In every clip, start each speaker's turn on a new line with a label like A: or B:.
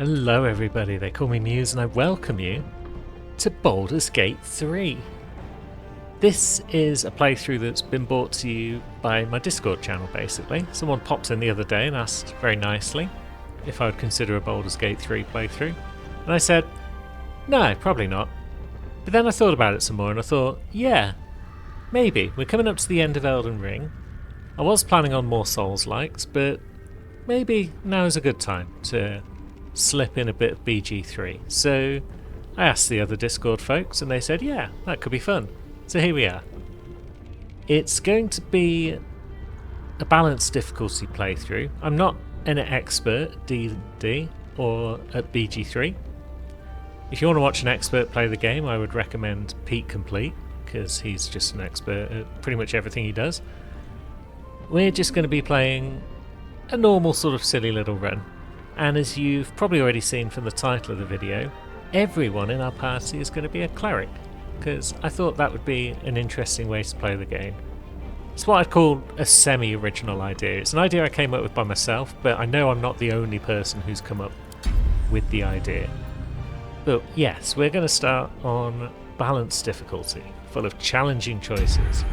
A: Hello everybody, they call me Muse and I welcome you to Baldur's Gate 3. This is a playthrough that's been brought to you by my Discord channel basically. Someone popped in the other day and asked very nicely if I would consider a Baldur's Gate 3 playthrough. And I said, no, probably not. But then I thought about it some more and I thought, yeah, maybe. We're coming up to the end of Elden Ring. I was planning on more Souls-likes, but maybe now is a good time to slip in a bit of BG3. So I asked the other Discord folks and they said, yeah, that could be fun. So here we are. It's going to be a balanced difficulty playthrough. I'm not an expert at D&D or at BG3. If you want to watch an expert play the game, I would recommend Pete Complete, because he's just an expert at pretty much everything he does. We're just going to be playing a normal sort of silly little run. And as you've probably already seen from the title of the video, everyone in our party is going to be a cleric, because I thought that would be an interesting way to play the game. It's what I'd call a semi-original idea. It's an idea I came up with by myself, but I know I'm not the only person who's come up with the idea. But yes, we're going to start on balanced difficulty, full of challenging choices.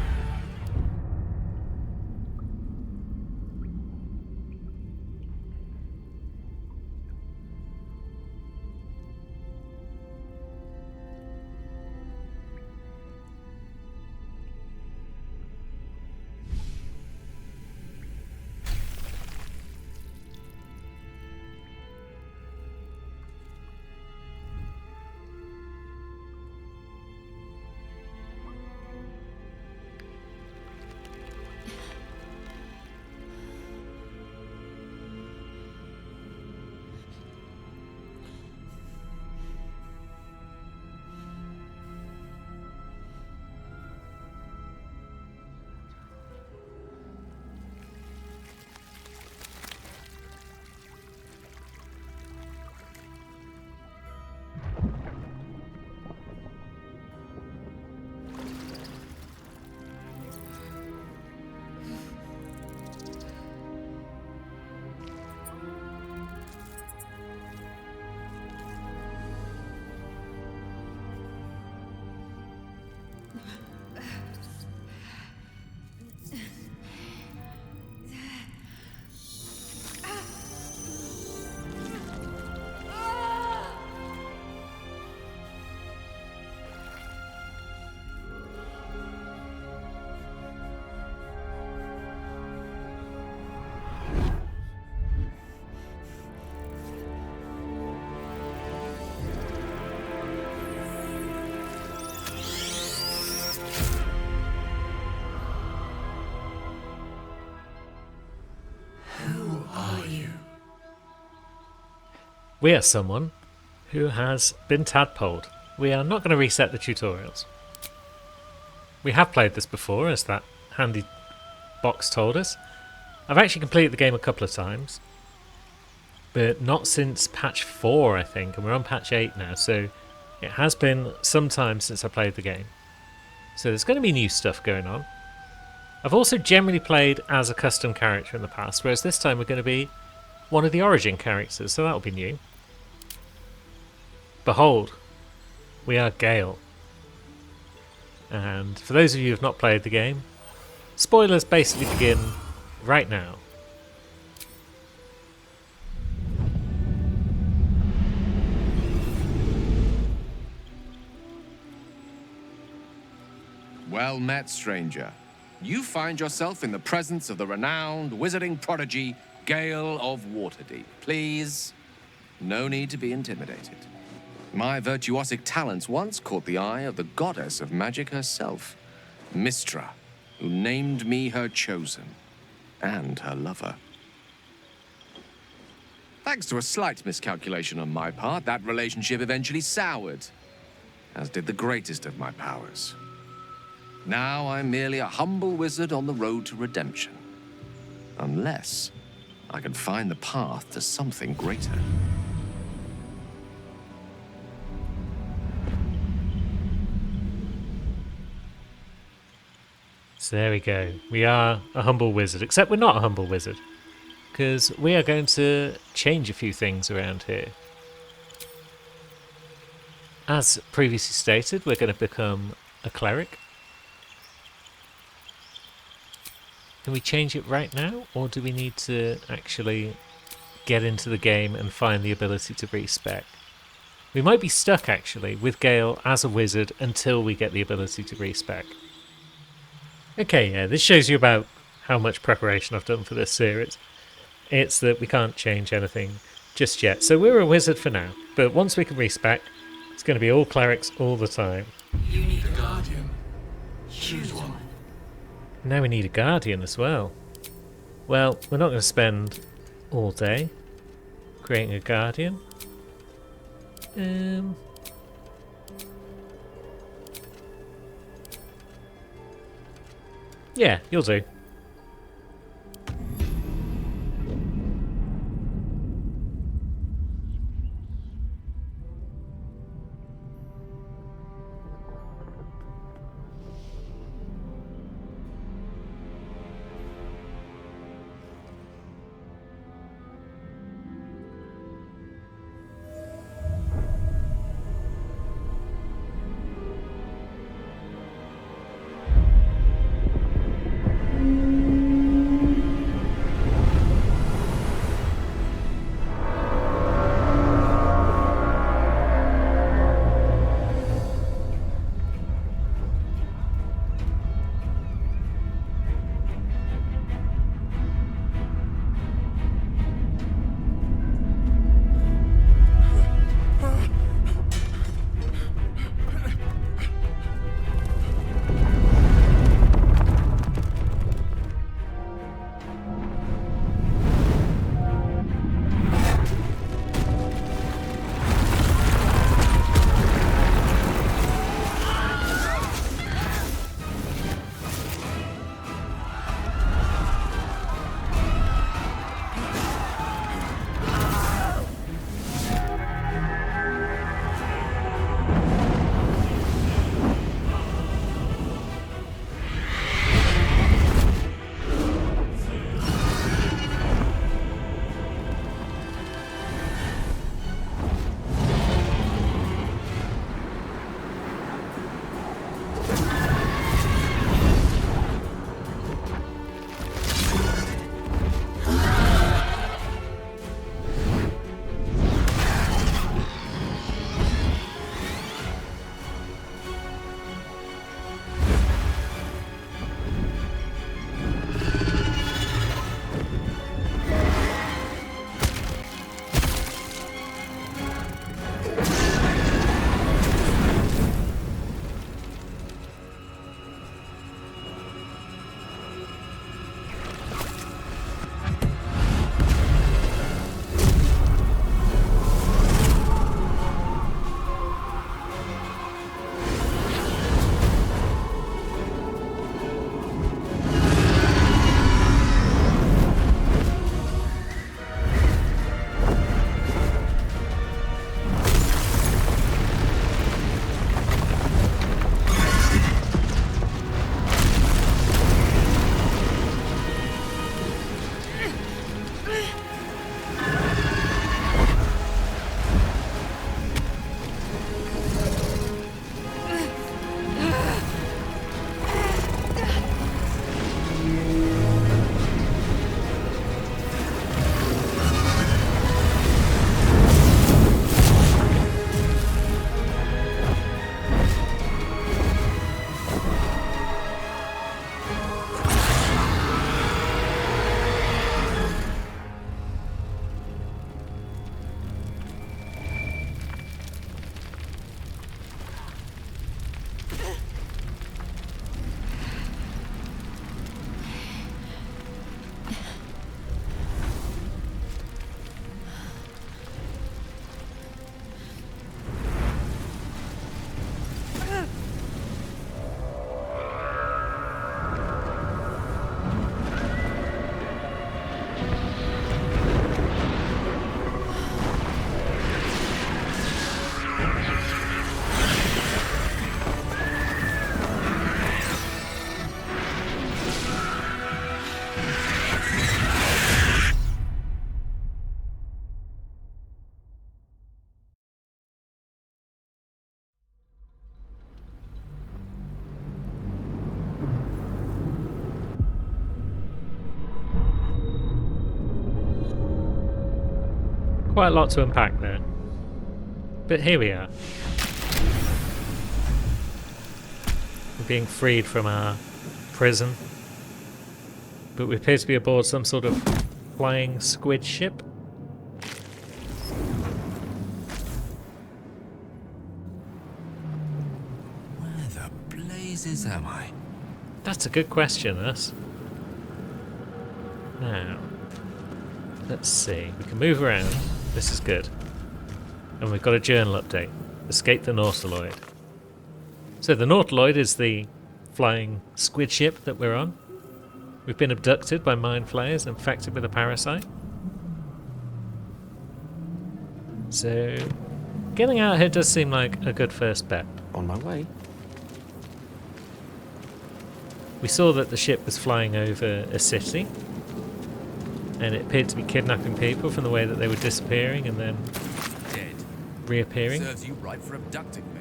A: We are someone who has been tadpoled. We are not going to reset the tutorials. We have played this before, as that handy box told us. I've actually completed the game a couple of times, but not since patch 4, I think, and we're on patch 8 now, so it has been some time since I played the game. So there's going to be new stuff going on. I've also generally played as a custom character in the past, whereas this time we're going to be one of the origin characters, so that'll be new. Behold, we are Gale. And for those of you who have not played the game, spoilers basically begin right now.
B: Well met, stranger. You find yourself in the presence of the renowned wizarding prodigy, Gale of Waterdeep. Please, no need to be intimidated. My virtuosic talents once caught the eye of the goddess of magic herself, Mystra, who named me her chosen, and her lover. Thanks to a slight miscalculation on my part, that relationship eventually soured, as did the greatest of my powers. Now I'm merely a humble wizard on the road to redemption. Unless I can find the path to something greater.
A: So there we go. We are a humble wizard, except we're not a humble wizard, because we are going to change a few things around here. as previously stated, we're going to become a cleric. Can we change it right now, or do we need to actually get into the game and find the ability to respec? We might be stuck, actually, with Gale as a wizard until we get the ability to respec. Okay, yeah, this shows you about how much preparation I've done for this series. It's that we can't change anything just yet. So we're a wizard for now, but once we can respec, it's going to be all clerics all the time.
C: You need a guardian. Choose one.
A: Now we need a guardian as well. Well, we're not going to spend all day creating a guardian. Yeah, you'll do. Quite a lot to unpack there. But here we are. We're being freed from our prison. But we appear to be aboard some sort of flying squid ship.
B: Where the blazes am I?
A: That's a good question, this. Now, let's see. We can move around. This is good. And we've got a journal update. Escape the Nautiloid. So the Nautiloid is the flying squid ship that we're on. We've been abducted by mind flayers and infected with a parasite. So, getting out here does seem like a good first bet.
B: On my way.
A: We saw that the ship was flying over a city, and it appeared to be kidnapping people from the way that they were disappearing and then
B: Dead.
A: reappearing.
B: Serves you right for abducting me.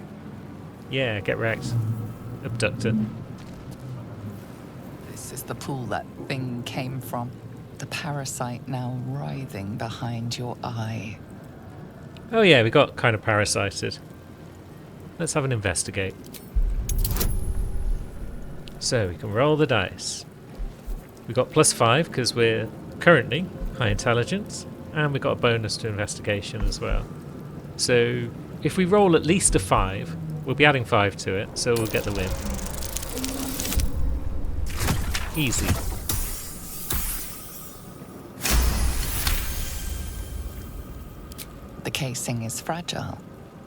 A: Yeah, get wrecked. Abducted.
D: This is the pool that thing came from. The parasite now writhing behind your eye.
A: Oh yeah, we got kind of parasited. Let's have an investigate. So we can roll the dice. We got +5 because we're currently high intelligence, and we got a bonus to investigation as well. So if we roll at least a 5, we'll be adding 5 to it, so we'll get the win. Easy.
D: The casing is fragile.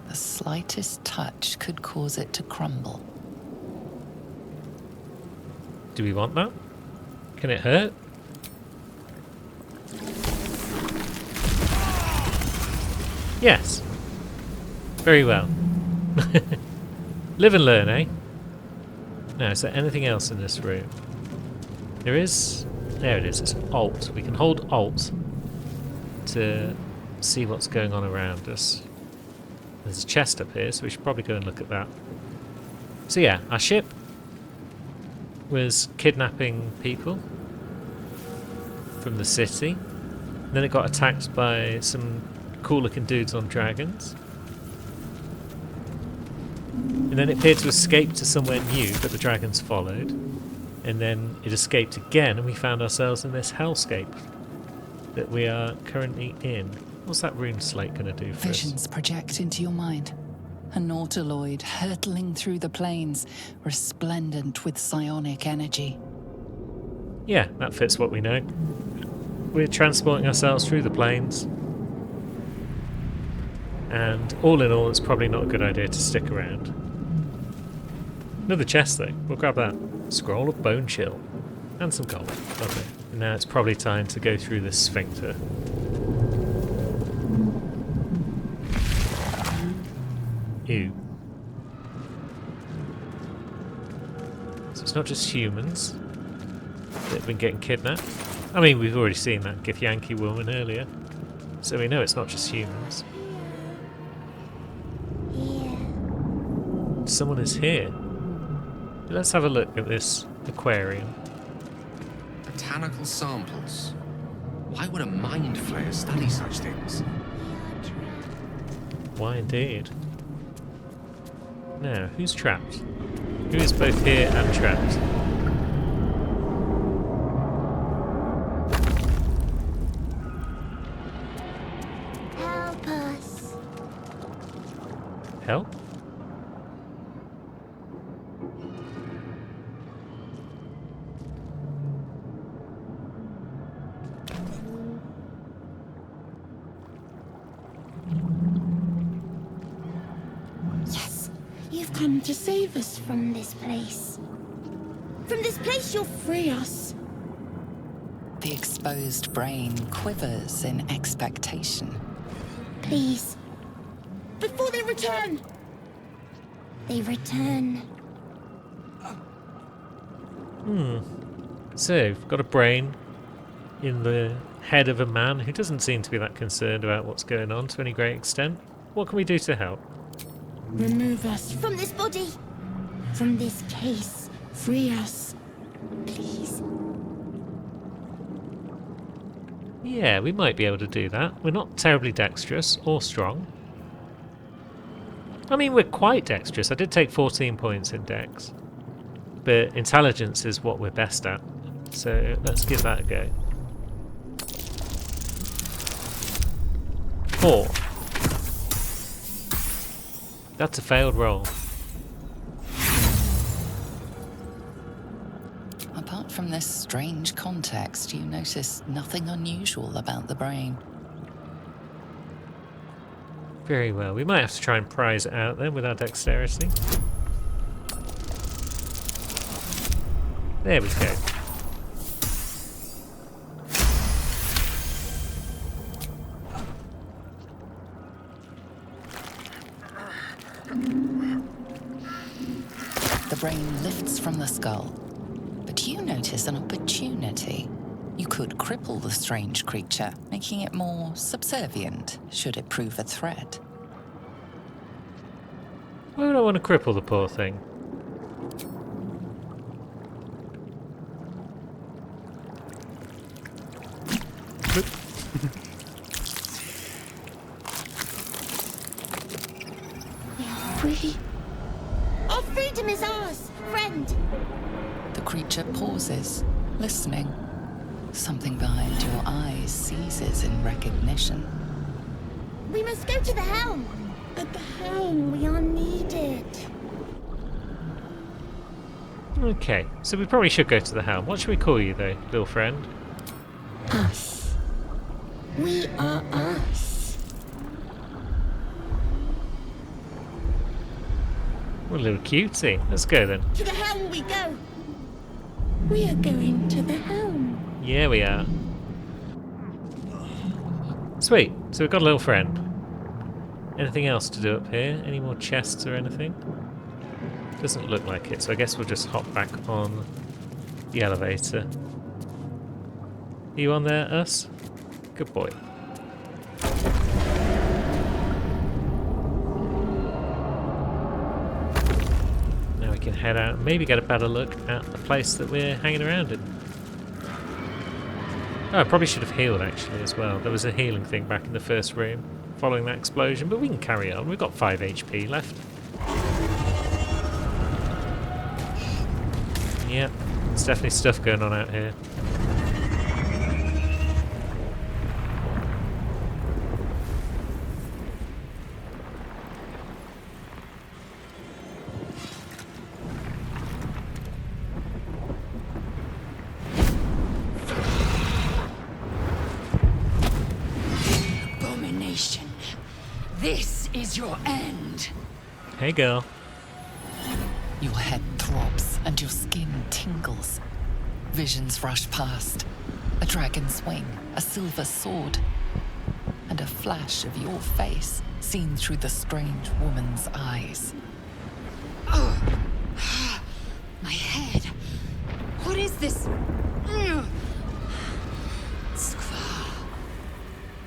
D: The slightest touch could cause it to crumble.
A: Do we want that? Can it hurt? Yes. Very well. Live and learn, eh? Now, is there anything else in this room? There is... There it is. It's Alt. We can hold Alt to see what's going on around us. There's a chest up here, so we should probably go and look at that. So yeah, our ship was kidnapping people from the city. Then it got attacked by some cool-looking dudes on dragons. And then it appeared to escape to somewhere new, but the dragons followed. And then it escaped again, and we found ourselves in this hellscape that we are currently in. What's that rune slate going to do for us?
D: Visions project into your mind. A nautiloid hurtling through the plains, resplendent with psionic energy.
A: Yeah, that fits what we know. We're transporting ourselves through the plains. And all in all, it's probably not a good idea to stick around. Another chest though, we'll grab that. Scroll of Bone Chill. And some gold. Lovely. And now it's probably time to go through this sphincter. Ew. So it's not just humans that have been getting kidnapped. I mean, we've already seen that Githyanki woman earlier. So we know it's not just humans. Someone is here. Let's have a look at this aquarium.
B: Botanical samples. Why would a mind flayer study such things?
A: Why indeed? Now, who's trapped? Who is both here and trapped?
E: Help us.
A: Help?
E: Yes, you've come to save us from this place. From this place, you'll free us.
D: The exposed brain quivers in expectation.
E: Please. Before they return. They return.
A: So, we've got a brain in the head of a man who doesn't seem to be that concerned about what's going on to any great extent. What can we do to help?
E: Remove us from this body. From this case. Free us. Please.
A: Yeah, we might be able to do that. We're not terribly dexterous or strong. I mean, we're quite dexterous. I did take 14 points in dex. But intelligence is what we're best at. So let's give that a go. 4. That's a failed roll.
D: Apart from this strange context, you notice nothing unusual about the brain.
A: Very well. We might have to try and prize it out then with our dexterity. There we go.
D: The brain lifts from the skull, but you notice an opportunity. You could cripple the strange creature, making it more subservient, should it prove a threat.
A: Why would I want to cripple the poor thing?
E: We are free. Our freedom is ours, friend.
D: The creature pauses, listening. Something behind your eyes seizes in recognition.
E: We must go to the helm. At the helm, we are needed.
A: Okay, so we probably should go to the helm. What should we call you though, little friend?
E: Us. We are us.
A: What a little cutie. Let's go then.
E: To the helm we go. We are going to the helm.
A: Yeah, we are. Sweet. So we've got a little friend. Anything else to do up here? Any more chests or anything? Doesn't look like it, so I guess we'll just hop back on the elevator. Are you on there, us? Good boy. Now we can head out and maybe get a better look at the place that we're hanging around in. Oh, I probably should have healed actually as well. There was a healing thing back in the first room following that explosion, but we can carry on. We've got 5 HP left. Yep, there's definitely stuff going on out here.
F: Abomination. This is your end.
A: Hey girl.
D: Your head throbs and your skin tingles. Visions rush past. A dragon's wing, a silver sword, and a flash of your face seen through the strange woman's eyes.
F: My head. What is this? Skvar.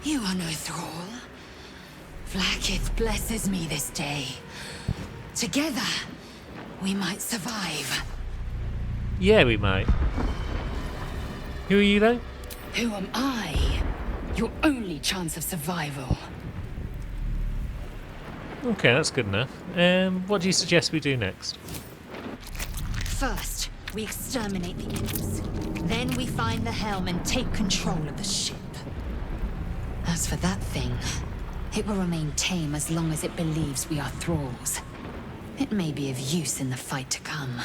F: You are no thrall. Vlaakith blesses me this day. Together, we might survive.
A: Yeah, we might. Who are you though?
F: Who am I? Your only chance of survival.
A: Okay, that's good enough. What do you suggest we do next?
F: First, we exterminate the imps. Then we find the helm and take control of the ship. As for that thing, it will remain tame as long as it believes we are thralls. It may be of use in the fight to come.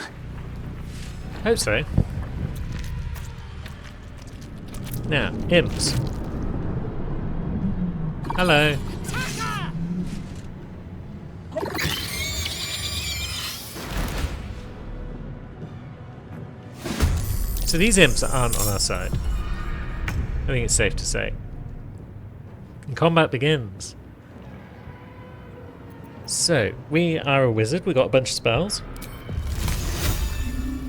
A: Hope so. Now, imps. Hello. So these imps aren't on our side. I think it's safe to say. And combat begins. So, we are a wizard, we got a bunch of spells.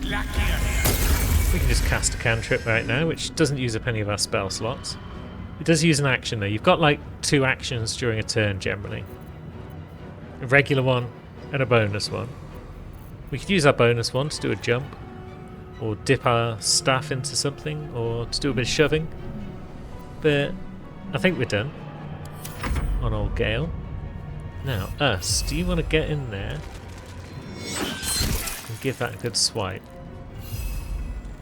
A: We can just cast a cantrip right now, which doesn't use up any of our spell slots. It does use an action though. You've got like 2 actions during a turn generally. A regular one and a bonus one. We could use our bonus one to do a jump, or dip our staff into something, or to do a bit of shoving. But I think we're done on old Gale. Now, us, do you want to get in there and give that a good swipe?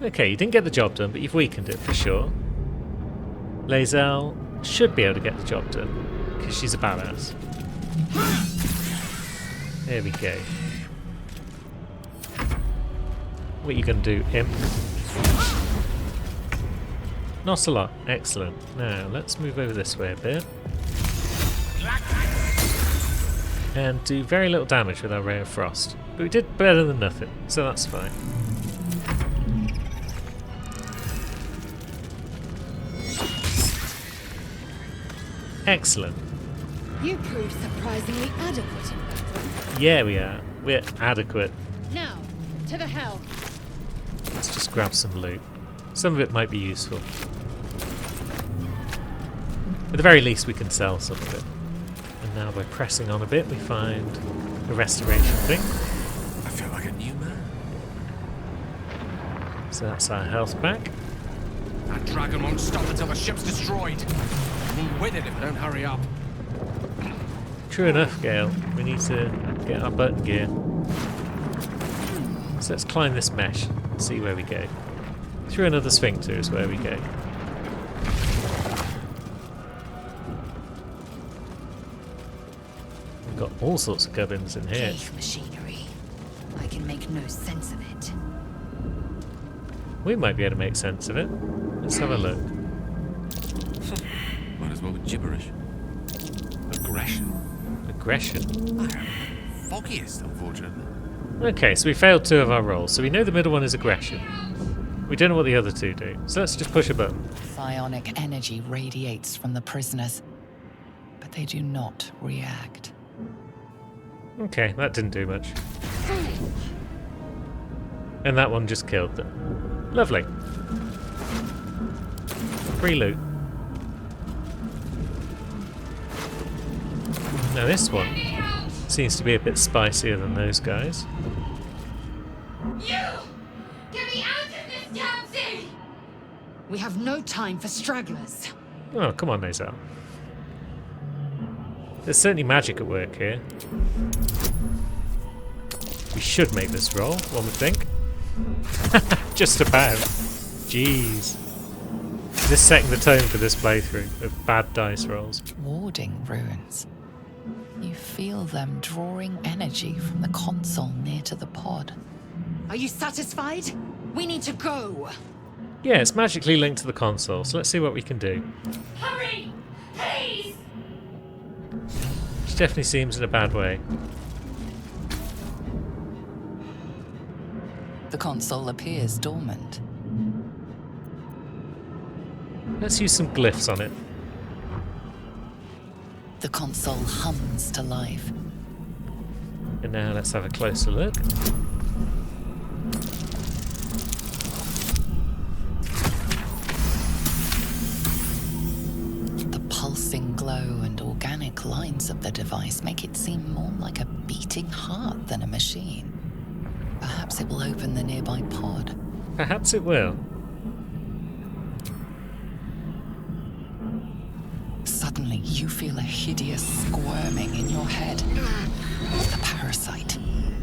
A: Okay, you didn't get the job done, but you've weakened it for sure. Lae'zel should be able to get the job done, because she's a badass. There we go. What are you going to do, imp? Not a lot. Excellent. Now, let's move over this way a bit. And do very little damage with our Ray of Frost. But we did better than nothing, so that's fine. Excellent.
G: You proved surprisingly adequate in battle.
A: Yeah, we are. We're adequate.
G: Now, to the hell.
A: Let's just grab some loot. Some of it might be useful. At the very least, we can sell some of it. And now by pressing on a bit, we find a restoration thing.
B: I feel like a new man.
A: So that's our health back.
B: That dragon won't stop until the ship's destroyed. We'll with it if we don't hurry up.
A: True enough, Gale. We need to get our button gear. So let's climb this mesh and see where we go. Through another sphincter is where we go. We've got all sorts of gubbins in here.
F: Cave machinery. I can make no sense of it.
A: We might be able to make sense of it. Let's have a look.
B: Might as well be gibberish. Aggression.
A: Aggression.
B: I am foggiest, unfortunately.
A: Okay, so we failed 2 of our rolls. So we know the middle one is aggression. We don't know what the other 2 do. So let's just push a button.
D: Psionic energy radiates from the prisoners, but they do not react.
A: Okay, that didn't do much. And that one just killed them. Lovely. Free loot. Now this one seems to be a bit spicier than those guys.
G: You! Get me out of this damn thing!
F: We have no time for stragglers.
A: Oh, come on, Lae'zel. There's certainly magic at work here. We should make this roll, one would think. Just about. Jeez. This is setting the tone for this playthrough of bad dice rolls.
D: Warding runes. You feel them drawing energy from the console near to the pod.
F: Are you satisfied? We need to go.
A: Yeah, it's magically linked to the console, so let's see what we can do.
G: Hurry! Please!
A: Which definitely seems in a bad way.
D: The console appears dormant.
A: Let's use some glyphs on it.
D: The console hums to life.
A: And now let's have a closer look.
D: The pulsing glow and organic lines of the device make it seem more like a beating heart than a machine. Perhaps it will open the nearby pod.
A: Perhaps it will.
D: Suddenly, you feel a hideous squirming in your head. It's the parasite.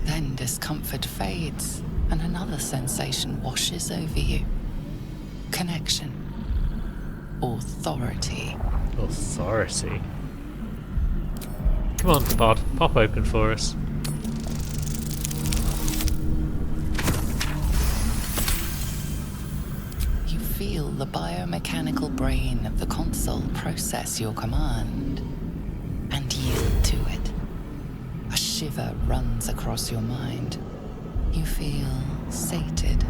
D: Then discomfort fades, and another sensation washes over you. Connection. Authority.
A: Authority. Come on, pod. Pop open for us.
D: You feel the biomechanical brain of the console process your command and yield to it. A shiver runs across your mind. You feel sated.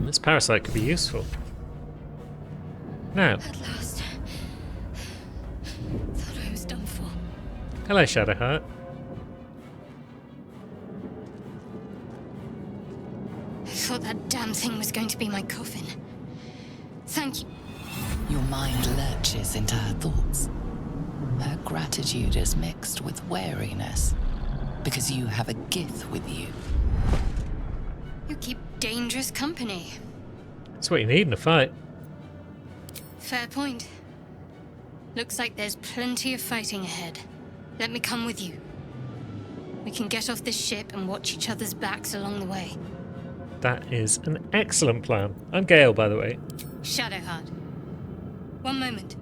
A: This parasite could be useful. Now,
G: At last. Thought I was done for.
A: hello, Shadowheart.
G: I thought that damn thing was going to be my coffin. Thank you.
D: Your mind lurches into her thoughts. Her gratitude is mixed with wariness, because you have a Gith with you.
G: You keep dangerous company.
A: That's what you need in a fight.
G: Fair point. Looks like there's plenty of fighting ahead. Let me come with you. We can get off this ship and watch each other's backs along the way.
A: That is an excellent plan. I'm Gale, by the way.
G: Shadowheart. One moment.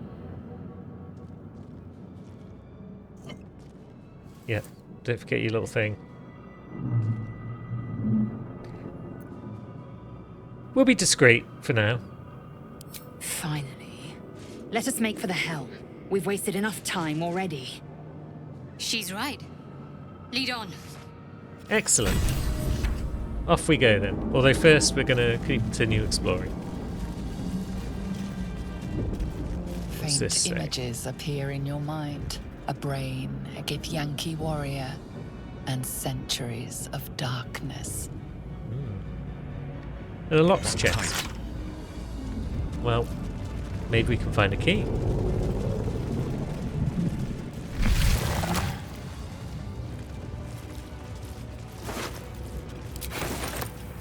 A: Yeah, don't forget your little thing. We'll be discreet for now.
F: Finally. Let us make for the helm. We've wasted enough time already.
G: She's right. Lead on.
A: Excellent. Off we go then. Although first we're going to continue exploring. What's this say?
D: Faint images appear in your mind. A brain, a Githyanki warrior, and centuries of darkness.
A: And a lock's chest. Well, maybe we can find a key.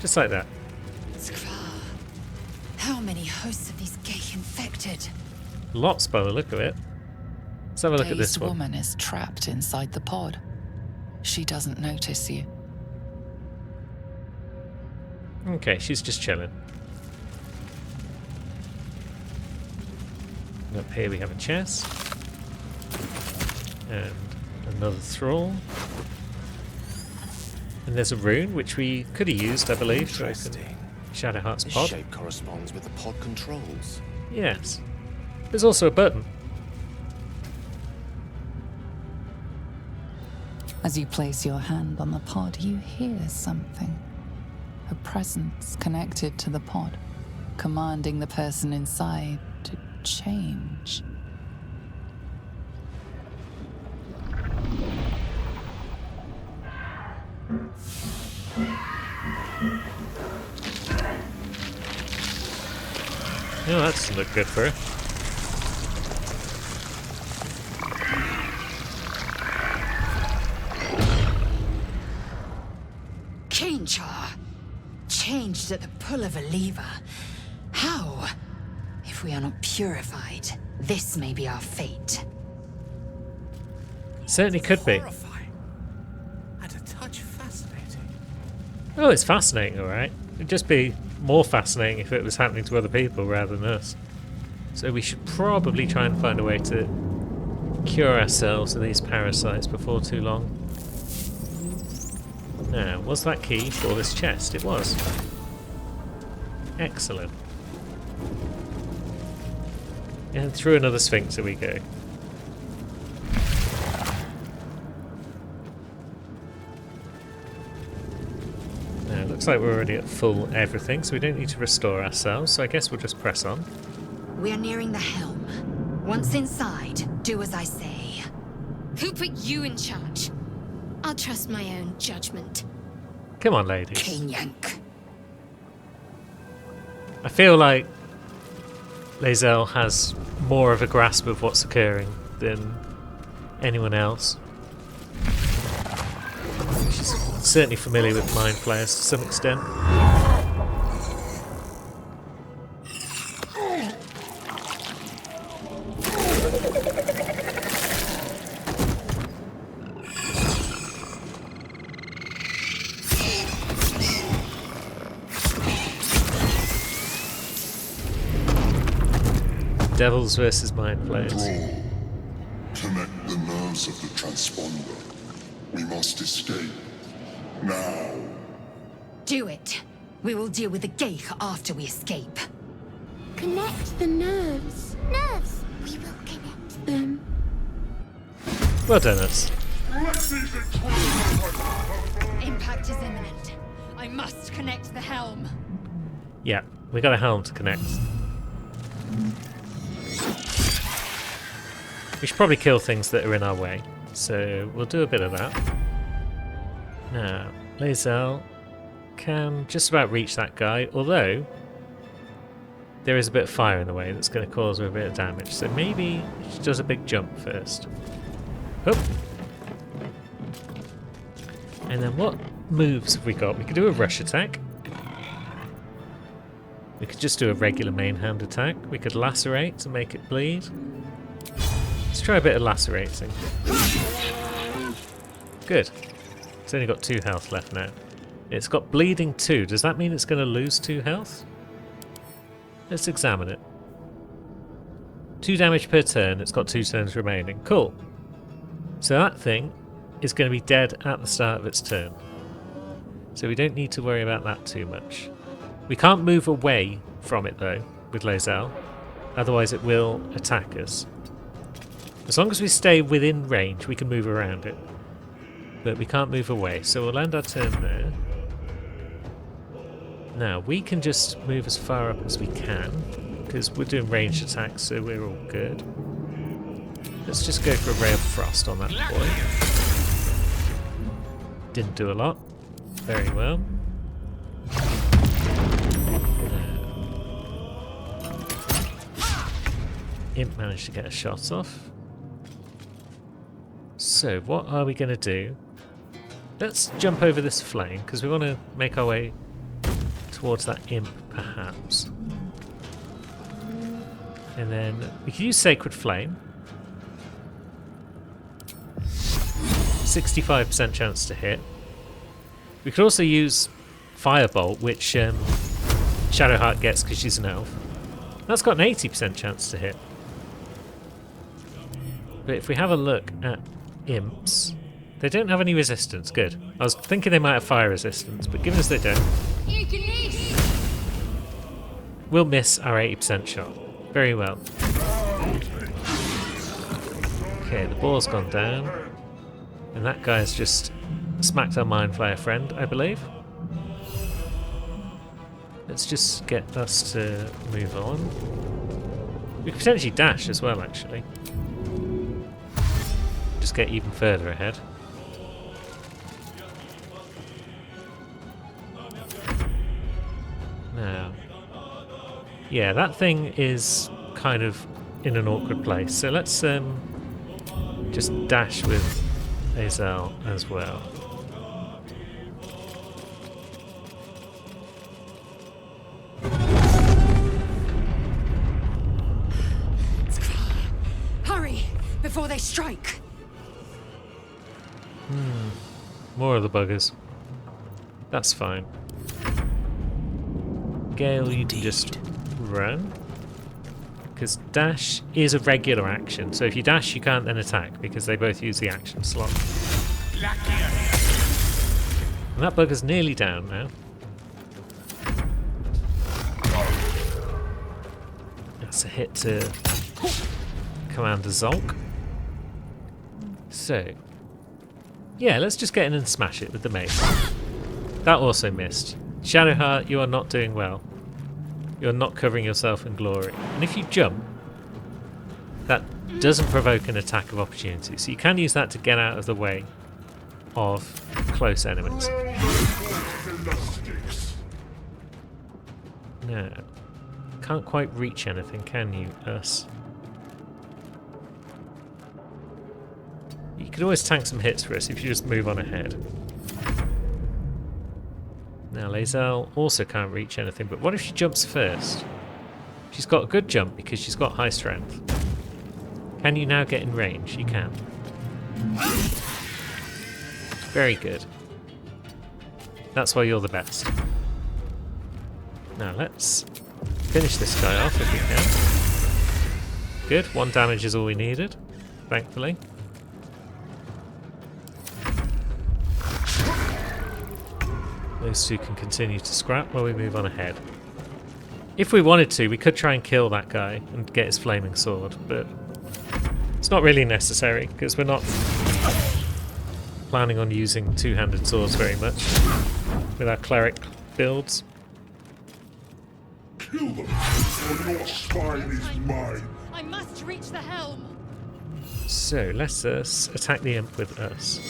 A: Just like that.
F: Skvar. How many hosts of these gay infected?
A: Lots by the look of it. Let's have a look at this
D: Dazed
A: one.
D: woman is trapped inside the pod. She doesn't notice you.
A: Okay, she's just chilling. And up here we have a chest. And another thrall. And there's a rune, which we could have used, I believe, to open
B: Interesting.
A: Shadowheart's
B: This
A: pod.
B: shape corresponds with the pod controls.
A: Yes. There's also a button.
D: As you place your hand on the pod, you hear something. A presence connected to the pod, commanding the person inside to change.
A: Oh, that doesn't look good for her.
F: Cainchar. Changed at the pull of a lever. How? If we are not purified, this may be our fate.
A: Certainly could be.
B: Horrifying. And a touch fascinating.
A: Oh, it's fascinating, alright. It'd just be more fascinating if it was happening to other people rather than us. So we should probably try and find a way to cure ourselves of these parasites before too long. Now, was that key for this chest? It was. Excellent. And through another sphincter we go. Now, it looks like we're already at full everything, so we don't need to restore ourselves, so I guess we'll just press on.
F: We are nearing the helm. Once inside, do as I say.
G: Who put you in charge? I'll trust my own judgment.
A: Come on, ladies.
F: Cainyank.
A: I feel like Lae'zel has more of a grasp of what's occurring than anyone else. She's certainly familiar with mind flayers to some extent. Devils versus mind flayers.
H: Thrall, connect the nerves of the transponder. We must escape. Now.
F: Do it. We will deal with the Geich after we escape.
E: Connect the nerves. Nerves! We will connect them.
A: Well done, us.
F: Impact is imminent. I must connect the helm.
A: Yeah, we got a helm to connect. We should probably kill things that are in our way, so we'll do a bit of that. Now, Lae'zel can just about reach that guy, although there is a bit of fire in the way that's going to cause her a bit of damage, so maybe she does a big jump first. Oop. And then what moves have we got? We could do a rush attack. We could just do a regular main hand attack. We could lacerate to make it bleed. Let's try a bit of lacerating. Good. It's only got 2 health left now. It's got bleeding 2. Does that mean it's going to lose 2 health? Let's examine it. 2 damage per turn. It's got 2 turns remaining. Cool. So that thing is going to be dead at the start of its turn. So we don't need to worry about that too much. We can't move away from it though with Lae'zel. Otherwise it will attack us. As long as we stay within range, we can move around it. But we can't move away. So we'll end our turn there. Now, we can just move as far up as we can, because we're doing ranged attacks, so we're all good. Let's just go for a Ray of Frost on that boy. Didn't do a lot. Very well. Imp managed to get a shot off. So, what are we going to do? Let's jump over this flame, because we want to make our way towards that imp, perhaps. And then we can use Sacred Flame. 65% chance to hit. We could also use Firebolt, which Shadowheart gets because she's an elf. That's got an 80% chance to hit. But if we have a look at imps, they don't have any resistance. Good. I was thinking they might have fire resistance, but given as they don't, we'll miss our 80% shot. Very well. Okay, the ball's gone down. And that guy's just smacked our Mind Flayer friend, I believe. Let's just get us to move on. We could potentially dash as well, actually. Just get even further ahead. Now, yeah, that thing is kind of in an awkward place. So let's just dash with Lae'zel as well.
F: Hurry before they strike.
A: More of the buggers. That's fine. Gale, you can just run. Because dash is a regular action. So if you dash, you can't then attack because they both use the action slot. And that bugger's nearly down now. That's a hit to Commander Zulk. So, yeah, let's just get in and smash it with the mace. That also missed. Shadowheart, you are not doing well. You're not covering yourself in glory. And if you jump, that doesn't provoke an attack of opportunity. So you can use that to get out of the way of close enemies. No. Can't quite reach anything, can you, us? You could always tank some hits for us if you just move on ahead. Now Lae'zel also can't reach anything, but what if she jumps first? She's got a good jump because she's got high strength. Can you now get in range? You can. Very good. That's why you're the best. Now let's finish this guy off if we can. Good, 1 damage is all we needed, thankfully. Those two can continue to scrap while we move on ahead. If we wanted to, we could try and kill that guy and get his flaming sword, but it's not really necessary because we're not planning on using two-handed swords very much with our cleric builds.
H: Kill them, or your spine is mine.
F: I must reach the helm.
A: So let us attack the imp with us.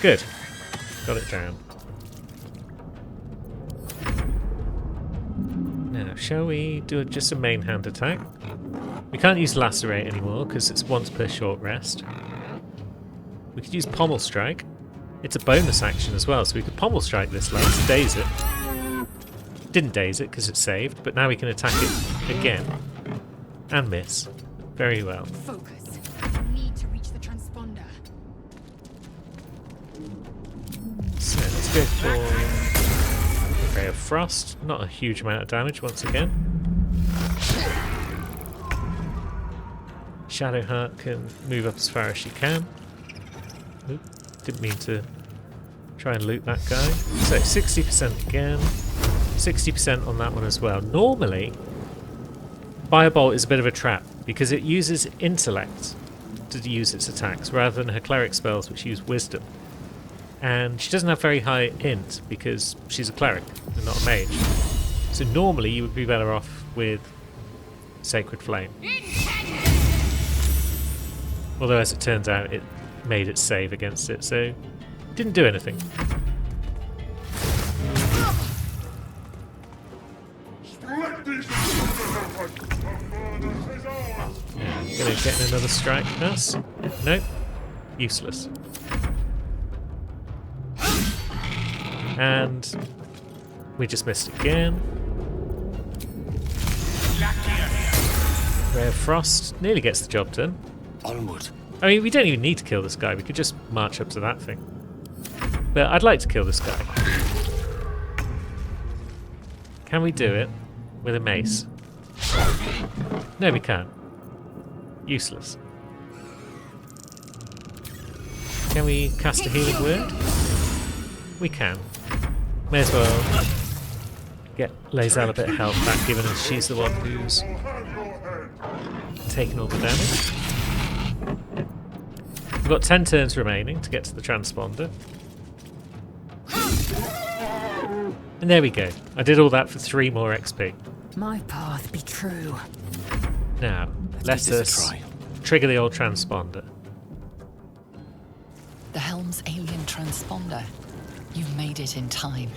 A: Good. Got it down. Now, shall we do just a main hand attack? We can't use Lacerate anymore because it's once per short rest. We could use Pommel Strike. It's a bonus action as well, so we could Pommel Strike this lad to daze it. Didn't daze it because it's saved, but now we can attack it again. And miss. Very well.
F: Focus.
A: So let's go for Ray of Frost. Not a huge amount of damage once again. Shadowheart can move up as far as she can. Oop, didn't mean to try and loot that guy. So 60% again. 60% on that one as well. Normally, Firebolt is a bit of a trap because it uses intellect to use its attacks rather than her cleric spells, which use wisdom. And she doesn't have very high int because she's a cleric and not a mage. So normally you would be better off with Sacred Flame. Although as it turns out it made its save against it, so didn't do anything. Yeah, gonna get in another strike from us? Nope. Useless. And we just missed again. Ray of Frost nearly gets the job done.
C: Onward.
A: I mean, we don't even need to kill this guy. We could just march up to that thing. But I'd like to kill this guy. Can we do it with a mace? No, we can't. Useless. Can we cast a healing word? We can. May as well get Lae'zel a bit of health back, given as she's the one who's taken all the damage. We've got 10 turns remaining to get to the transponder. And there we go. I did all that for 3 more XP.
F: My path be true.
A: Now, let
C: give this a
A: us
C: try.
A: trigger the old transponder.
D: The Helm's alien transponder. You made it in time.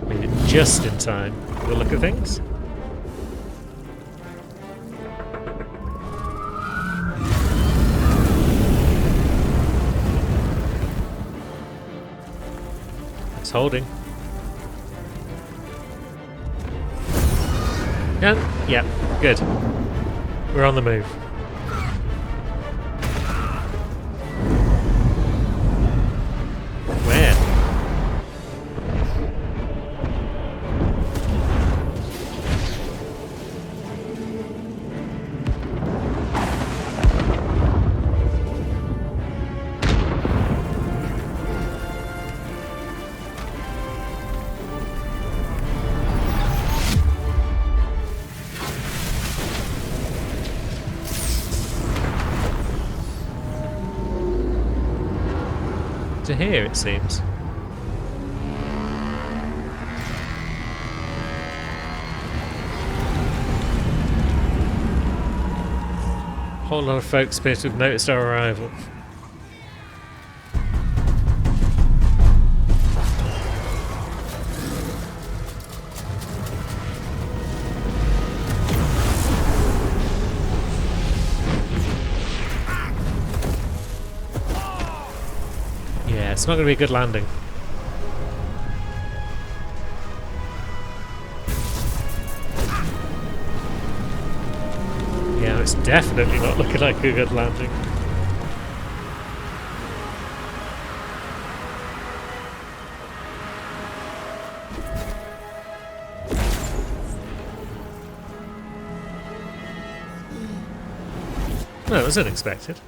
A: Made it just in time, by the look of things. It's holding. Yeah, good. We're on the move. Where? To here, it seems. Whole lot of folks appear to have noticed our arrival. Yeah, it's not going to be a good landing. Yeah, it's definitely not looking like a good landing. No, it was unexpected.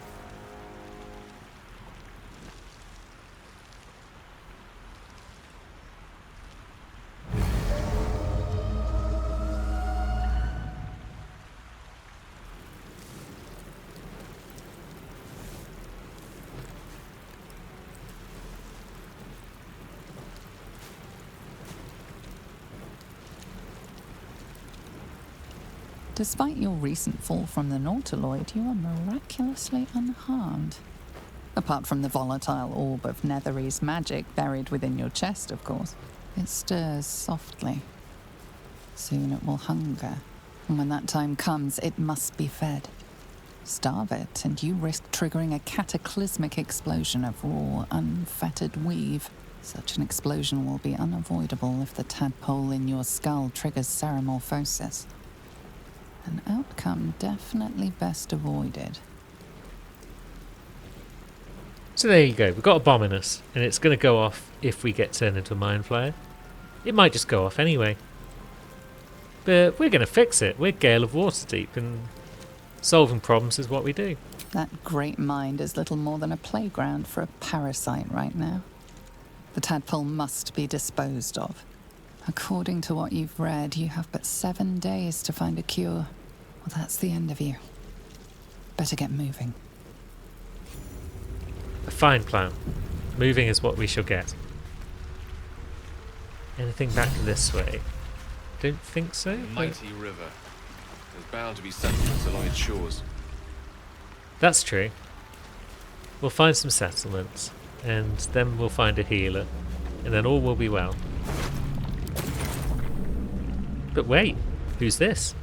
D: Despite your recent fall from the Nautiloid, you are miraculously unharmed. Apart from the volatile orb of Netherese magic buried within your chest, of course. It stirs softly. Soon it will hunger, and when that time comes, it must be fed. Starve it, and you risk triggering a cataclysmic explosion of raw, unfettered weave. Such an explosion will be unavoidable if the tadpole in your skull triggers ceramorphosis. An outcome definitely best avoided.
A: So there you go, we've got a bomb in us, and it's going to go off if we get turned into a Mind Flayer. It might just go off anyway. But we're going to fix it. We're Gale of Waterdeep, and solving problems is what we do.
D: That great mind is little more than a playground for a parasite right now. The tadpole must be disposed of. According to what you've read, you have but 7 days to find a cure. Well, that's the end of you. Better get moving.
A: A fine plan. Moving is what we shall get. Anything back this way? Don't think so.
B: Mighty river. There's bound to be settlements along its shores.
A: That's true. We'll find some settlements, and then we'll find a healer, and then all will be well. But wait, who's this?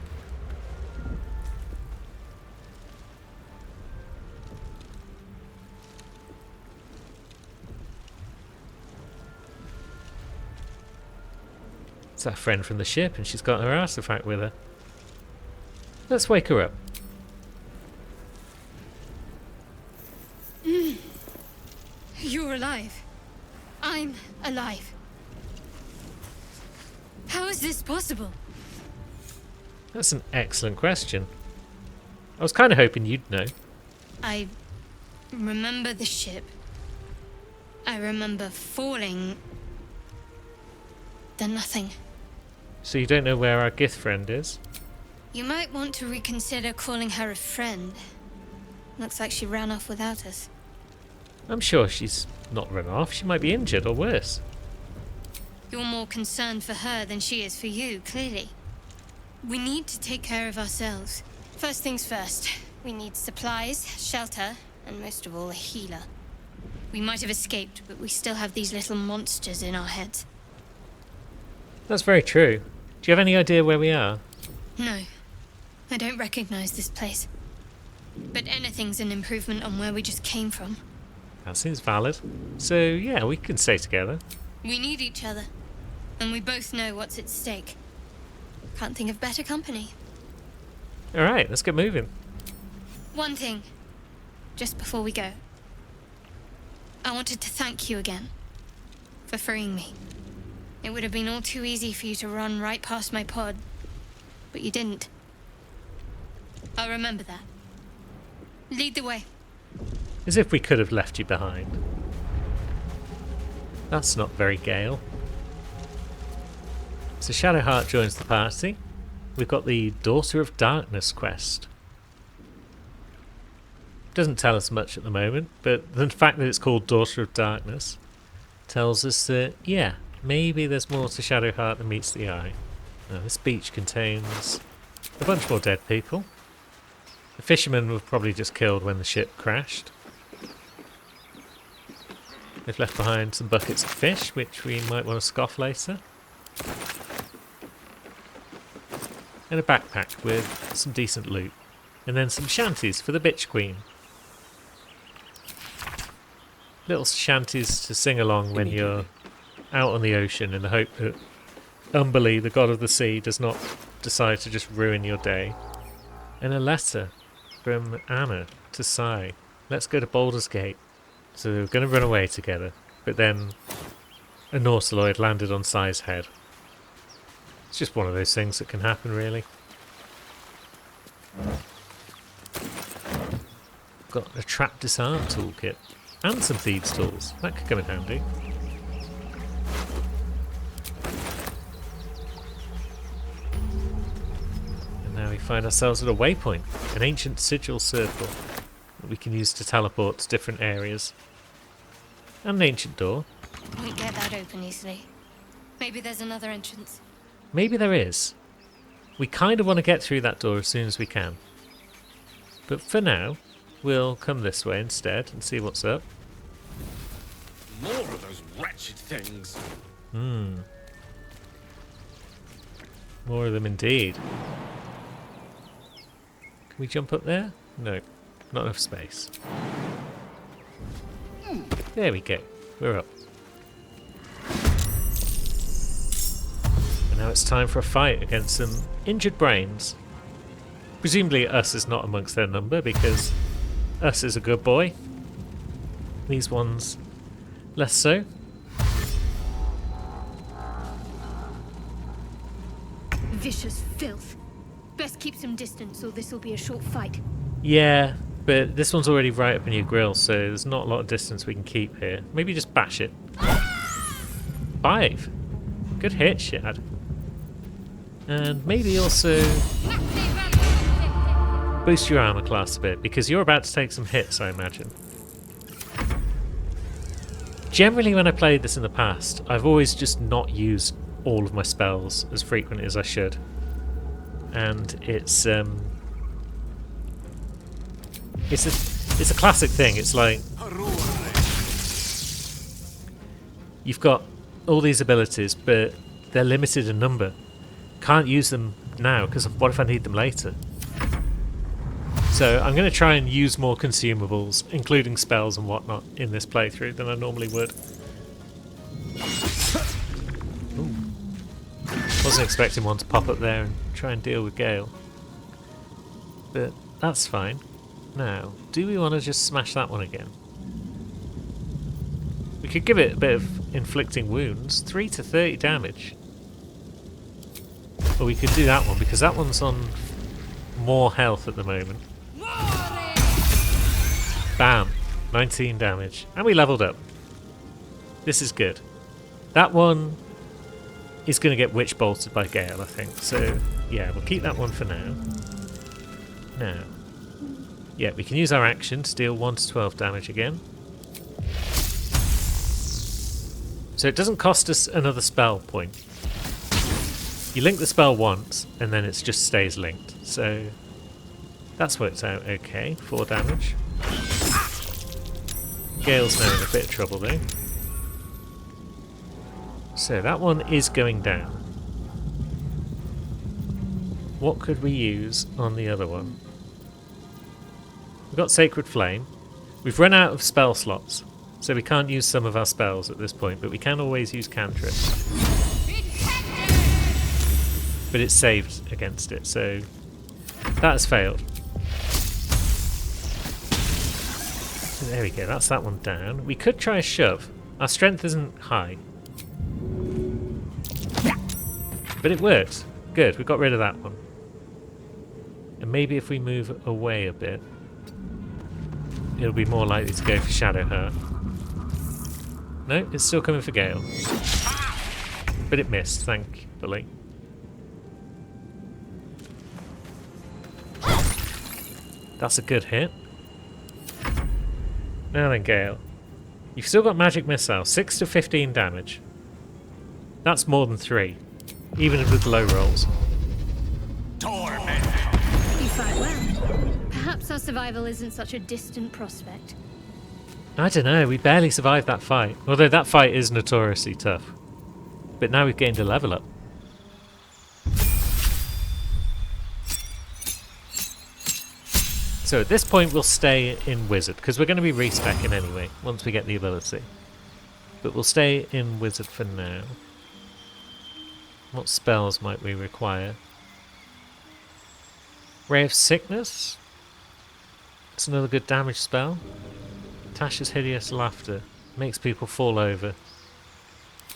A: It's our friend from the ship, and she's got her artifact with her. Let's wake her up.
G: You're alive. I'm alive. How is this possible?
A: That's an excellent question. I was kind of hoping you'd know.
G: I remember the ship. I remember falling. Then nothing.
A: So you don't know where our Gith friend is?
G: You might want to reconsider calling her a friend. Looks like she ran off without us.
A: I'm sure she's not run off. She might be injured or worse.
G: You're more concerned for her than she is for you, clearly. We need to take care of ourselves. First things first, we need supplies, shelter, and most of all, a healer. We might have escaped, but we still have these little monsters in our heads.
A: That's very true. Do you have any idea where we are?
G: No, I don't recognize this place. But anything's an improvement on where we just came from.
A: That seems valid. So yeah, we can stay together.
G: We need each other, and we both know what's at stake. Can't think of better company.
A: Alright, let's get moving.
G: One thing, just before we go. I wanted to thank you again for freeing me. It would have been all too easy for you to run right past my pod, but you didn't. I'll remember that. Lead the way.
A: As if we could have left you behind. That's not very Gale. So Shadowheart joins the party. We've got the Daughter of Darkness quest. Doesn't tell us much at the moment, but the fact that it's called Daughter of Darkness tells us that, yeah, maybe there's more to Shadowheart than meets the eye. Now, this beach contains a bunch more dead people. The fishermen were probably just killed when the ship crashed. They've left behind some buckets of fish, which we might want to scoff later. And a backpack with some decent loot. And then some shanties for the Bitch Queen. Little shanties to sing along when you're out on the ocean in the hope that Umberlee, the god of the sea, does not decide to just ruin your day. And a letter from Anna to Sai. Let's go to Baldur's Gate. So they were going to run away together, but then a Nautiloid landed on Sai's head. It's just one of those things that can happen, really. Got a trap disarm toolkit and some thieves' tools. That could come in handy. And now we find ourselves at a waypoint, an ancient sigil circle that we can use to teleport to different areas. And an ancient door.
G: Won't get that open easily. Maybe there's another entrance.
A: Maybe there is. We kind of want to get through that door as soon as we can. But for now, we'll come this way instead and see what's up.
B: More of those wretched things.
A: More of them indeed. Can we jump up there? No, not enough space. There we go. We're up. And now it's time for a fight against some injured brains. Presumably us is not amongst their number because us is a good boy. These ones less so.
G: Vicious filth. Best keep some distance or this will be a short fight.
A: Yeah, but this one's already right up in your grill, so there's not a lot of distance we can keep here. Maybe just bash it. 5. Good hit, Shad. And maybe also boost your armor class a bit, because you're about to take some hits, I imagine. Generally, when I played this in the past, I've always just not used all of my spells as frequently as I should. And it's a classic thing. It's like you've got all these abilities, but they're limited in number. Can't use them now because what if I need them later? So I'm going to try and use more consumables, including spells and whatnot, in this playthrough than I normally would. Ooh. Wasn't expecting one to pop up there and try and deal with Gale. But that's fine. Now, do we want to just smash that one again? We could give it a bit of inflicting wounds, 3 to 30 damage. Or we could do that one, because that one's on more health at the moment. Bam! 19 damage. And we leveled up. This is good. That one is going to get witch bolted by Gale, I think. So, yeah, we'll keep that one for now. Now, yeah, we can use our action to deal 1 to 12 damage again. So it doesn't cost us another spell point. You link the spell once, and then it just stays linked. So that's worked out okay. 4 damage. Gale's now in a bit of trouble though. So that one is going down. What could we use on the other one? We've got Sacred Flame. We've run out of spell slots, so we can't use some of our spells at this point, but we can always use cantrips. But it's saved against it, so that has failed. There we go, that's that one down. We could try a shove. Our strength isn't high. But it worked. Good, we got rid of that one. And maybe if we move away a bit, it'll be more likely to go for Shadowheart. No, it's still coming for Gale. But it missed, thankfully. That's a good hit. Now then, Gale. You've still got Magic Missile, 6 to 15 damage. That's more than 3, even with low rolls.
G: You fight well. Perhaps our survival isn't such a distant prospect.
A: I don't know, we barely survived that fight. Although that fight is notoriously tough. But now we've gained a level up. So at this point we'll stay in Wizard, because we're going to be respecing anyway, once we get the ability. But we'll stay in Wizard for now. What spells might we require? Ray of Sickness? It's another good damage spell. Tasha's Hideous Laughter. Makes people fall over.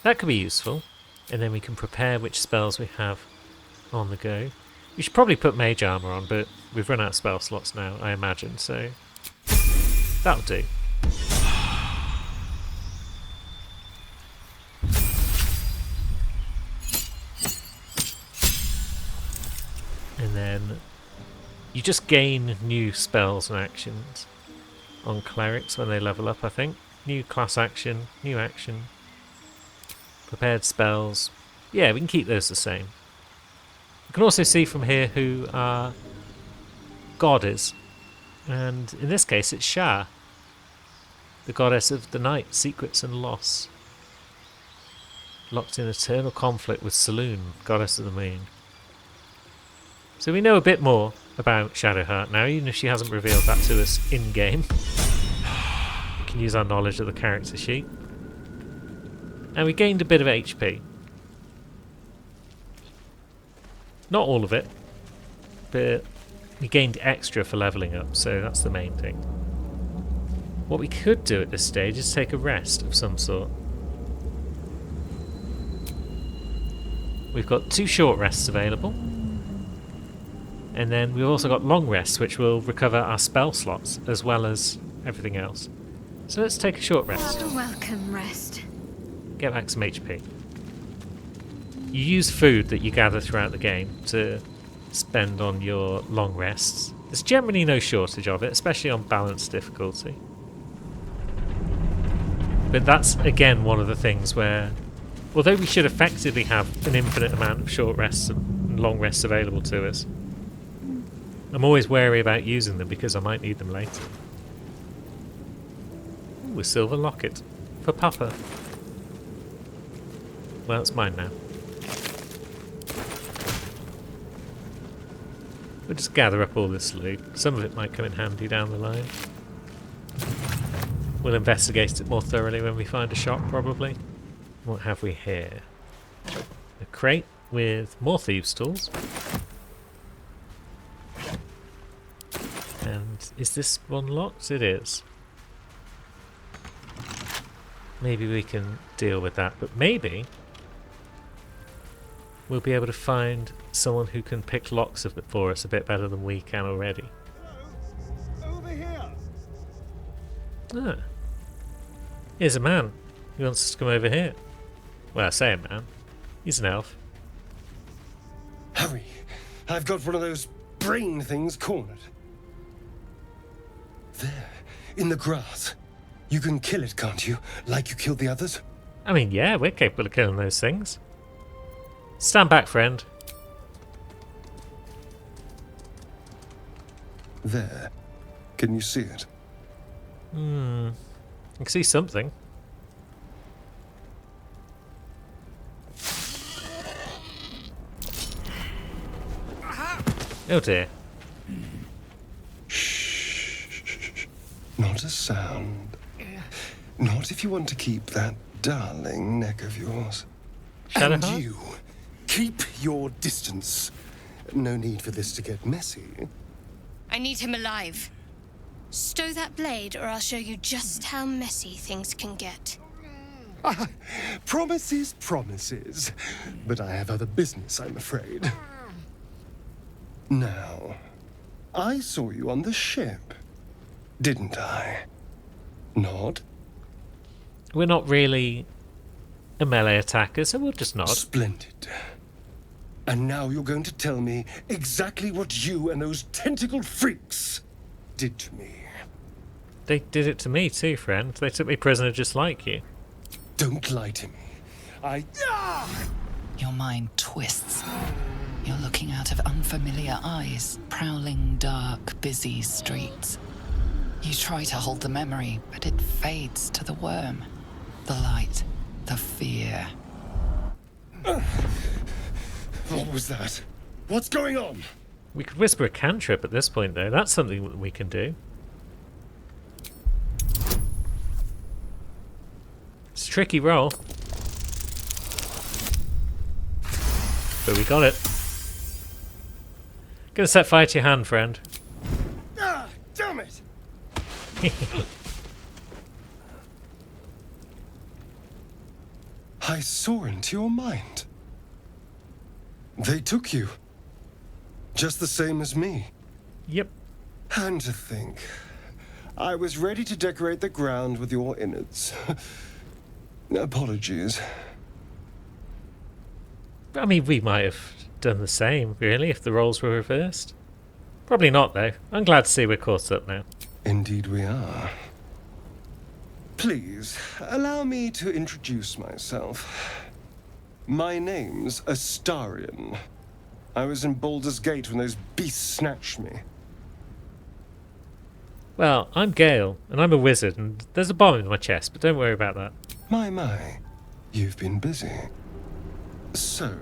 A: That could be useful. And then we can prepare which spells we have on the go. We should probably put Mage Armor on, but we've run out of spell slots now, I imagine, so that'll do. And then you just gain new spells and actions on clerics when they level up, I think. New class action, new action, prepared spells. Yeah, we can keep those the same. You can also see from here who our god is. And in this case it's Shah, the goddess of the night, secrets and loss. Locked in eternal conflict with Saloon, goddess of the moon. So we know a bit more about Shadowheart now, even if she hasn't revealed that to us in-game. We can use our knowledge of the character sheet. And we gained a bit of HP. Not all of it, but We gained extra for levelling up, so that's the main thing. What we could do at this stage is take a rest of some sort. We've got 2 short rests available. And then we've also got long rests, which will recover our spell slots, as well as everything else. So let's take a short rest.
G: Welcome, rest.
A: Get back some HP. You use food that you gather throughout the game to spend on your long rests. There's generally no shortage of it, especially on balanced difficulty. But that's, again, one of the things where, although we should effectively have an infinite amount of short rests and long rests available to us, I'm always wary about using them because I might need them later. Ooh, a silver locket. For Papa. Well, it's mine now. We'll just gather up all this loot. Some of it might come in handy down the line. We'll investigate it more thoroughly when we find a shop, probably. What have we here? A crate with more thieves' tools. And is this one locked? It is. Maybe we can deal with that, but maybe we'll be able to find someone who can pick locks of it for us a bit better than we can already.
I: Hello? Over here!
A: Ah. Here's a man who wants us to come over here. Well, I say a man. He's an elf.
I: Hurry! I've got one of those brain things cornered. There, in the grass. You can kill it, can't you? Like you killed the others?
A: I mean, yeah, we're capable of killing those things. Stand back, friend.
I: There. Can you see it?
A: I can see something. Oh dear.
I: Shh. Not a sound. Not if you want to keep that darling neck of yours. And
A: Shadowheart?
I: you, keep your distance. No need for this to get messy.
G: I need him alive. Stow that blade, or I'll show you just how messy things can get.
I: Promises, promises. But I have other business, I'm afraid. Now, I saw you on the ship, didn't I? Nod?
A: We're not really a melee attacker, so we'll just nod.
I: Splendid. And now you're going to tell me exactly what you and those tentacled freaks did to me.
A: They did it to me too, friend. They took me prisoner just like you.
I: Don't lie to me.
D: Your mind twists. You're looking out of unfamiliar eyes, prowling dark, busy streets. You try to hold the memory, but it fades to the worm. The light, the fear.
I: What was that? What's going on?
A: We could whisper a cantrip at this point, though. That's something that we can do. It's a tricky roll. But we got it. Gonna set fire to your hand, friend.
I: Damn it! I saw into your mind. They took you. Just the same as me.
A: Yep.
I: And to think, I was ready to decorate the ground with your innards. Apologies.
A: I mean, we might have done the same, really, if the roles were reversed. Probably not, though. I'm glad to see we're caught up now.
I: Indeed we are. Please, allow me to introduce myself. My name's Astarion. I was in Baldur's Gate when those beasts snatched me.
A: Well, I'm Gale, and I'm a wizard, and there's a bomb in my chest, but don't worry about that.
I: My. You've been busy. So,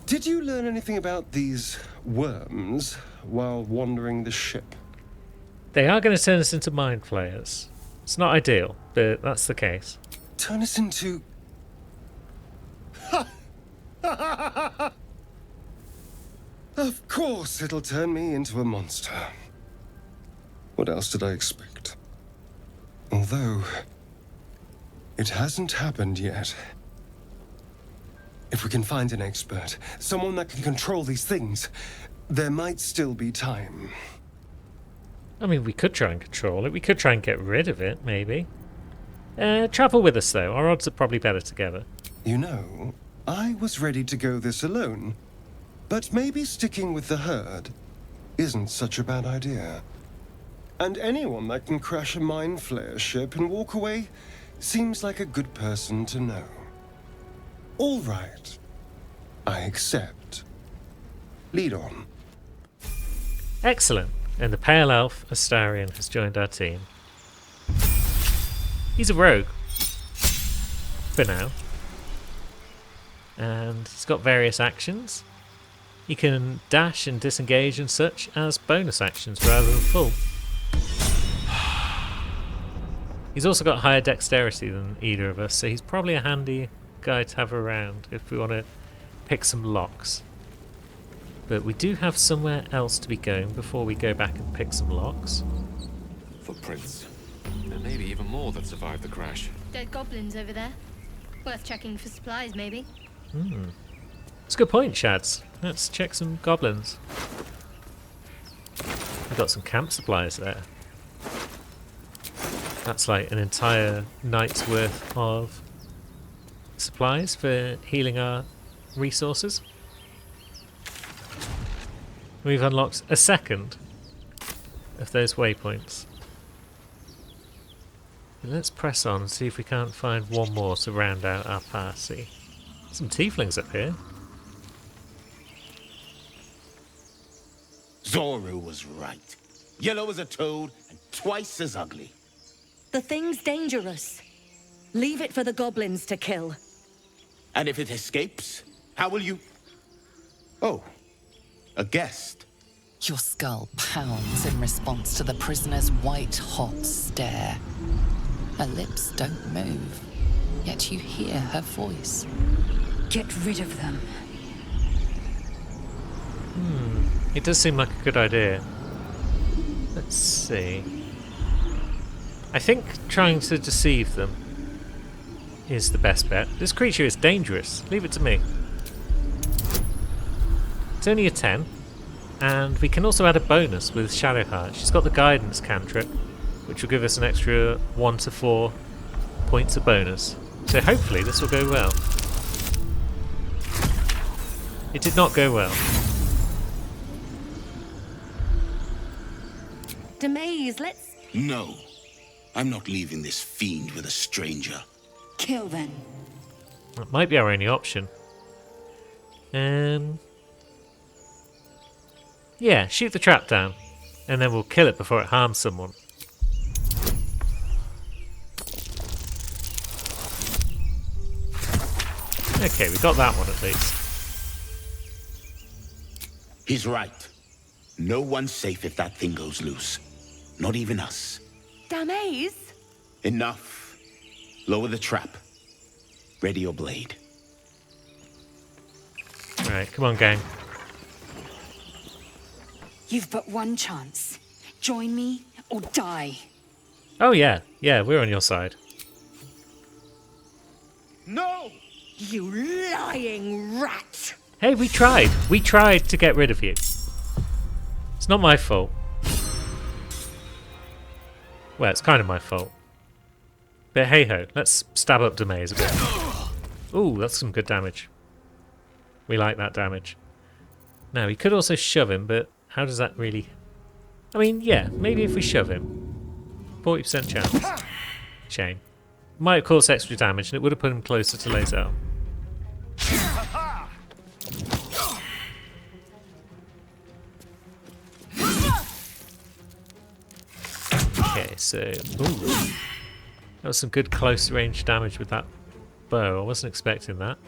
I: did you learn anything about these worms while wandering the ship?
A: They are going to turn us into mind flayers. It's not ideal, but that's the case.
I: Turn us into... Of course it'll turn me into a monster. What else did I expect? Although, it hasn't happened yet. If we can find an expert, someone that can control these things, there might still be time.
A: I mean, we could try and control it. We could try and get rid of it, maybe. Travel with us, though. Our odds are probably better together.
I: You know, I was ready to go this alone, but maybe sticking with the herd isn't such a bad idea. And anyone that can crash a mind flare ship and walk away seems like a good person to know. All right. I accept. Lead on.
A: Excellent. And the Pale Elf, Astarion, has joined our team. He's a rogue. For now. And he's got various actions. He can dash and disengage and such as bonus actions rather than full. He's also got higher dexterity than either of us, so he's probably a handy guy to have around if we want to pick some locks. But we do have somewhere else to be going before we go back and pick some locks.
B: Footprints. There may be even more that survived the crash.
G: Dead goblins over there. Worth checking for supplies, maybe.
A: It's a good point, Shads. Let's check some goblins. We've got some camp supplies there. That's like an entire night's worth of supplies for healing our resources. We've unlocked a second of those waypoints. Let's press on and see if we can't find one more to round out our party. Some tieflings up here.
J: Zoru was right. Yellow as a toad and twice as ugly.
K: The thing's dangerous. Leave it for the goblins to kill.
J: And if it escapes, how will you... Oh, a guest.
D: Your skull pounds in response to the prisoner's white-hot stare. Her lips don't move, yet you hear her voice.
K: Get rid of them.
A: It does seem like a good idea. Let's see. I think trying to deceive them is the best bet. This creature is dangerous. Leave it to me. It's only a 10. And we can also add a bonus with Shadowheart. She's got the guidance cantrip, which will give us an extra 1 to 4 points of bonus. So hopefully this will go well. It did not go well.
K: Demaze, let's...
J: No. I'm not leaving this fiend with a stranger.
K: kill then.
A: That might be our only option. Yeah, shoot the trap down. And then we'll kill it before it harms someone. Okay, we got that one at least.
J: He's right. No one's safe if that thing goes loose. Not even us.
K: Damaze?
J: Enough. Lower the trap. Ready your blade.
A: Right, come on, gang.
K: You've but one chance. Join me or die.
A: Oh yeah, we're on your side.
J: No!
K: You lying rat!
A: Hey, we tried to get rid of you. It's not my fault. Well, it's kind of my fault. But hey ho, let's stab up Demaze a bit. Ooh, that's some good damage. We like that damage. Now, we could also shove him, but how does that really... I mean, yeah, maybe if we shove him. 40% chance. Shame. Might have caused extra damage, and it would have put him closer to Lae'zel. Okay, so... Ooh. That was some good close range damage with that bow. I wasn't expecting that.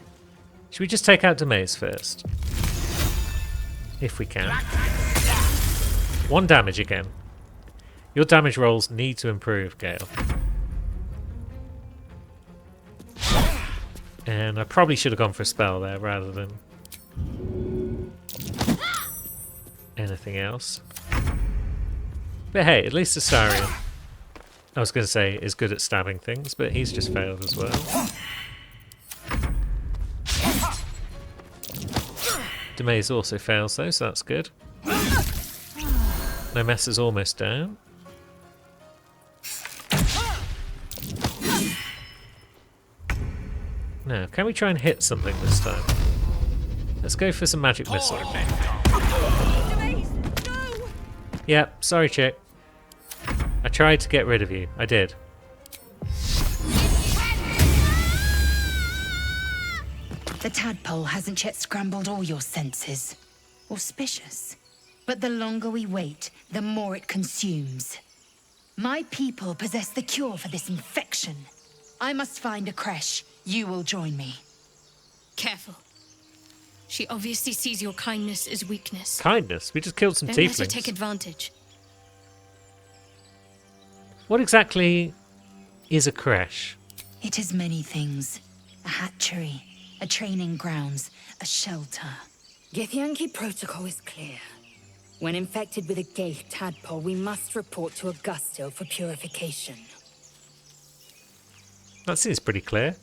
A: Should we just take out Demaze first? If we can. 1 damage again. Your damage rolls need to improve, Gale. And I probably should have gone for a spell there rather than... anything else. But hey, at least Astarion, I was going to say, is good at stabbing things, but he's just failed as well. Demaze also fails though, so that's good. Nomess is almost down. Now, can we try and hit something this time? Let's go for some magic missile. Yep, sorry chick. I tried to get rid of you. I did.
F: The tadpole hasn't yet scrambled all your senses. Auspicious. But the longer we wait, the more it consumes. My people possess the cure for this infection. I must find a creche. You will join me.
G: Careful. She obviously sees your kindness as weakness.
A: Kindness? We just killed some
G: Don't
A: tieflings.
G: let her take advantage.
A: What exactly is a creche?
F: It is many things. A hatchery, a training grounds, a shelter.
K: Githyanki protocol is clear. When infected with a gay tadpole, we must report to Augusto for purification.
A: That seems pretty clear.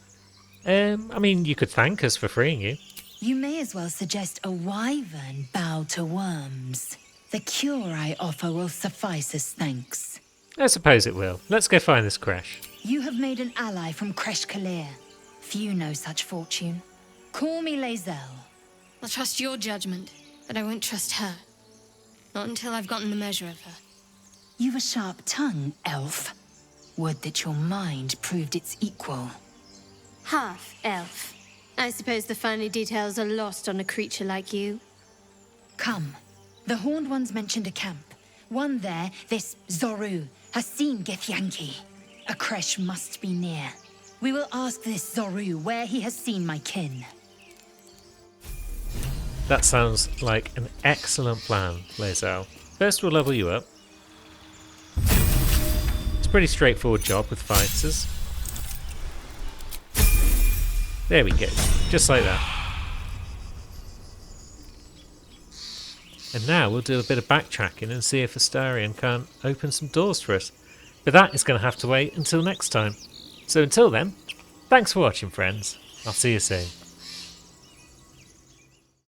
A: I mean, you could thank us for freeing you.
F: You may as well suggest a wyvern bow to worms. The cure I offer will suffice as thanks.
A: I suppose it will. Let's go find this creche.
F: You have made an ally from Creche Kalir. Few know such fortune. Call me Lae'zel.
G: I'll trust your judgment, but I won't trust her. Not until I've gotten the measure of her.
F: You've a sharp tongue, elf. Would that your mind proved its equal.
G: Half elf. I suppose the finer details are lost on a creature like you.
F: Come. The Horned Ones mentioned a camp. One there, this Zorru, has seen Githyanki. A creche must be near. We will ask this Zorru where he has seen my kin.
A: That sounds like an excellent plan, Lae'zel. First we'll level you up. It's a pretty straightforward job with fighters. There we go, just like that. And now we'll do a bit of backtracking and see if Astarion can't open some doors for us. But that is going to have to wait until next time. So until then, thanks for watching friends. I'll see you soon.